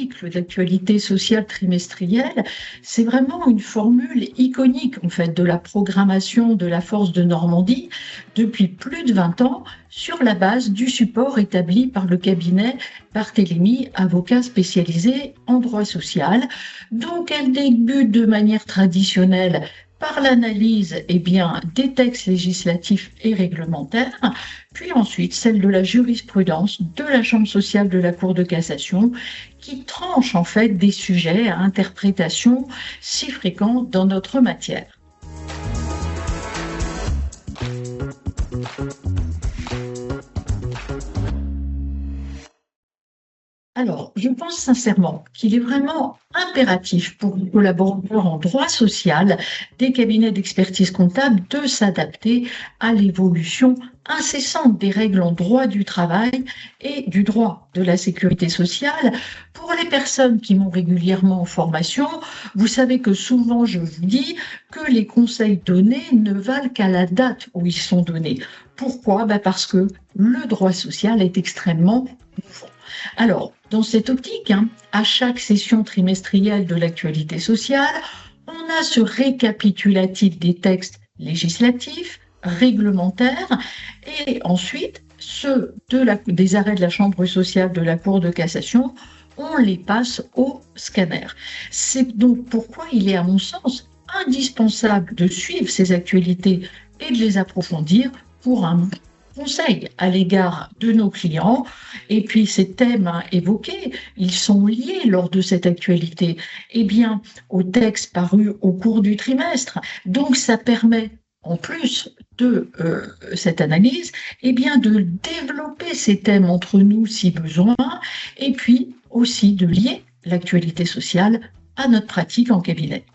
article d'actualité sociale trimestrielle, c'est vraiment une formule iconique en fait de la programmation de la Force de Normandie depuis plus de 20 ans sur la base du support établi par le cabinet Barthélemy, avocat spécialisé en droit social. Donc elle débute de manière traditionnelle par l'analyse des textes législatifs et réglementaires, puis ensuite celle de la jurisprudence de la Chambre sociale de la Cour de cassation, qui tranche en fait des sujets à interprétation si fréquents dans notre matière. Alors, je pense sincèrement qu'il est vraiment impératif pour les collaborateurs en droit social des cabinets d'expertise comptable de s'adapter à l'évolution incessante des règles en droit du travail et du droit de la sécurité sociale. Pour les personnes qui m'ont régulièrement en formation, vous savez que souvent je vous dis que les conseils donnés ne valent qu'à la date où ils sont donnés. Pourquoi? Parce que le droit social est extrêmement mouvant. Alors, dans cette optique, à chaque session trimestrielle de l'actualité sociale, on a ce récapitulatif des textes législatifs, réglementaires, et ensuite ceux des arrêts de la Chambre sociale de la Cour de cassation, on les passe au scanner. C'est donc pourquoi il est, à mon sens, indispensable de suivre ces actualités et de les approfondir pour un conseil à l'égard de nos clients. Et puis ces thèmes évoqués, ils sont liés lors de cette actualité aux textes parus au cours du trimestre. Donc ça permet, en plus de cette analyse, de développer ces thèmes entre nous si besoin, et puis aussi de lier l'actualité sociale à notre pratique en cabinet.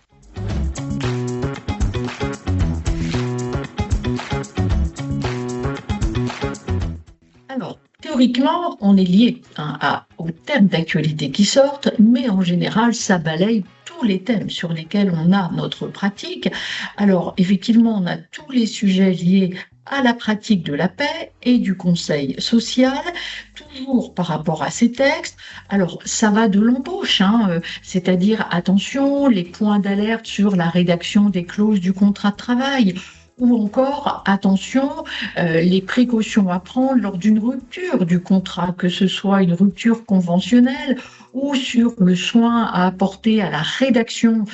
Alors, théoriquement, on est lié aux thèmes d'actualité qui sortent, mais en général, ça balaye tous les thèmes sur lesquels on a notre pratique. Alors, effectivement, on a tous les sujets liés à la pratique de la paix et du conseil social, toujours par rapport à ces textes. Alors, ça va de l'embauche, c'est-à-dire, attention, les points d'alerte sur la rédaction des clauses du contrat de travail, ou encore, attention, les précautions à prendre lors d'une rupture du contrat, que ce soit une rupture conventionnelle ou sur le soin à apporter à la rédaction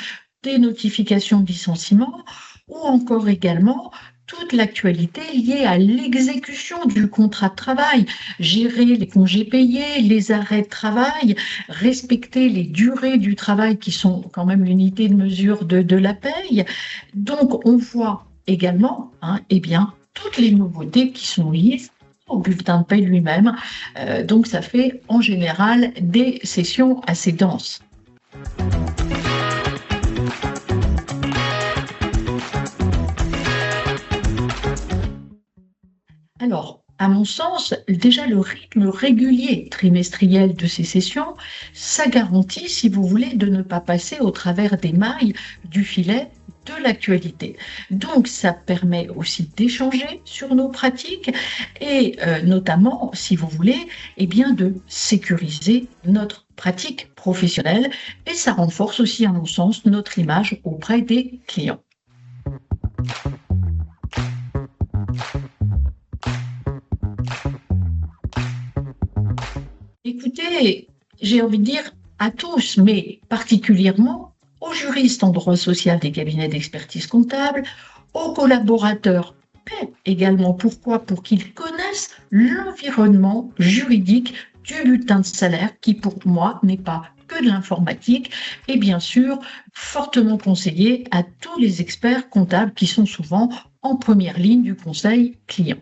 des notifications de licenciement, ou encore également toute l'actualité liée à l'exécution du contrat de travail, gérer les congés payés, les arrêts de travail, respecter les durées du travail qui sont quand même l'unité de mesure de la paye. Donc on voit également toutes les nouveautés qui sont liées au bulletin de paie lui-même. Donc ça fait en général des sessions assez denses. Alors, à mon sens, déjà le rythme régulier trimestriel de ces sessions, ça garantit, si vous voulez, de ne pas passer au travers des mailles du filet de l'actualité. Donc, ça permet aussi d'échanger sur nos pratiques et notamment, si vous voulez, de sécuriser notre pratique professionnelle, et ça renforce aussi, à mon sens, notre image auprès des clients. Écoutez, j'ai envie de dire à tous, mais particulièrement aux juristes en droit social des cabinets d'expertise comptable, aux collaborateurs, mais également pourquoi? Pour qu'ils connaissent l'environnement juridique du bulletin de salaire, qui pour moi n'est pas que de l'informatique, et bien sûr fortement conseillé à tous les experts comptables qui sont souvent en première ligne du conseil client.